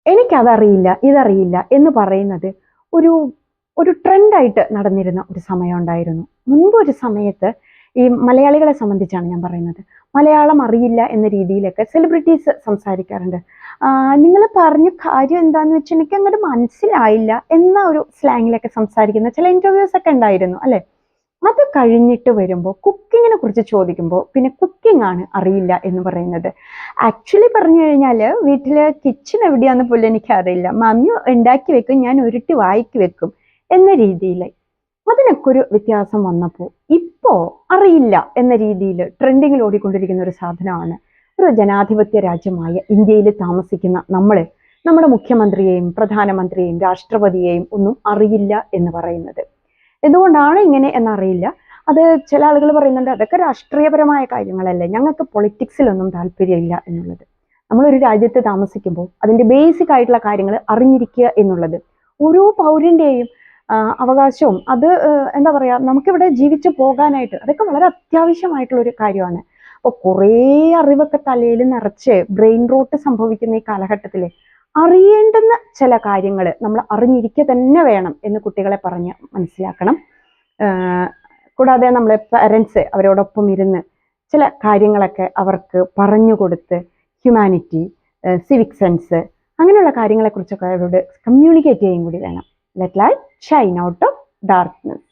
എനിക്കതറിയില്ല ഇതറിയില്ല എന്ന് പറയുന്നത് ഒരു ഒരു ട്രെൻഡായിട്ട് നടന്നിരുന്ന ഒരു സമയം ഉണ്ടായിരുന്നു. മുൻപ് ഒരു സമയത്ത് ഈ മലയാളികളെ സംബന്ധിച്ചാണ് ഞാൻ പറയുന്നത്. മലയാളം അറിയില്ല എന്ന രീതിയിലൊക്കെ സെലിബ്രിറ്റീസ് സംസാരിക്കാറുണ്ട്. നിങ്ങൾ പറഞ്ഞ കാര്യം എന്താന്ന് വെച്ചാൽ എനിക്ക് അങ്ങോട്ട് മനസ്സിലായില്ല എന്ന ഒരു സ്ലാങ്ങിലൊക്കെ സംസാരിക്കുന്ന ചില ഇന്റർവ്യൂസ് ഒക്കെ ഉണ്ടായിരുന്നു അല്ലെ. അത് കഴിഞ്ഞിട്ട് വരുമ്പോൾ കുക്കിങ്ങിനെ കുറിച്ച് ചോദിക്കുമ്പോൾ പിന്നെ കുക്കിംഗ് ആണ് അറിയില്ല എന്ന് പറയുന്നത്. ആക്ച്വലി പറഞ്ഞു കഴിഞ്ഞാൽ വീട്ടില് കിച്ചൺ എവിടെയാന്ന് പോലും എനിക്കറിയില്ല. മമ്മി ഉണ്ടാക്കി വെക്കും, ഞാൻ ഉരുട്ടി വായിക്ക് വെക്കും എന്ന രീതിയിൽ അതിനൊക്കെ ഒരു വ്യത്യാസം വന്നപ്പോൾ ഇപ്പോ അറിയില്ല എന്ന രീതിയിൽ ട്രെൻഡിങ്ങിൽ ഓടിക്കൊണ്ടിരിക്കുന്ന ഒരു സാധനമാണ് ഒരു ജനാധിപത്യ രാജ്യമായ ഇന്ത്യയിൽ താമസിക്കുന്ന നമ്മുടെ മുഖ്യമന്ത്രിയെയും പ്രധാനമന്ത്രിയെയും രാഷ്ട്രപതിയെയും ഒന്നും അറിയില്ല എന്ന് പറയുന്നത്. എന്തുകൊണ്ടാണ് ഇങ്ങനെ എന്നറിയില്ല. അത് ചില ആളുകൾ പറയുന്നുണ്ട് അതൊക്കെ രാഷ്ട്രീയപരമായ കാര്യങ്ങളല്ലേ, ഞങ്ങൾക്ക് പൊളിറ്റിക്സിലൊന്നും താല്പര്യമില്ല എന്നുള്ളത്. നമ്മളൊരു രാജ്യത്ത് താമസിക്കുമ്പോൾ അതിൻ്റെ ബേസിക് ആയിട്ടുള്ള കാര്യങ്ങൾ അറിഞ്ഞിരിക്കുക എന്നുള്ളത് ഓരോ പൗരൻ്റെയും അവകാശവും. അത് എന്താ പറയുക, നമുക്കിവിടെ ജീവിച്ചു പോകാനായിട്ട് അതൊക്കെ വളരെ അത്യാവശ്യമായിട്ടുള്ള ഒരു കാര്യമാണ്. അപ്പോൾ കുറേ അറിവൊക്കെ തലയിൽ നിറച്ച് ബ്രെയിൻ റോട്ട് സംഭവിക്കുന്ന ഈ കാലഘട്ടത്തിൽ അറിയേണ്ടുന്ന ചില കാര്യങ്ങൾ നമ്മൾ അറിഞ്ഞിരിക്കുക തന്നെ വേണം എന്ന് കുട്ടികളെ പറഞ്ഞ് മനസ്സിലാക്കണം. കൂടാതെ നമ്മളെ പാരൻസ് അവരോടൊപ്പം ഇരുന്ന് ചില കാര്യങ്ങളൊക്കെ അവർക്ക് പറഞ്ഞു കൊടുത്ത് ഹ്യൂമാനിറ്റി, സിവിക് സെൻസ് അങ്ങനെയുള്ള കാര്യങ്ങളെക്കുറിച്ചൊക്കെ അവരോട് കമ്മ്യൂണിക്കേറ്റ് ചെയ്യുകയും കൂടി വേണം. Let light Shine out of darkness.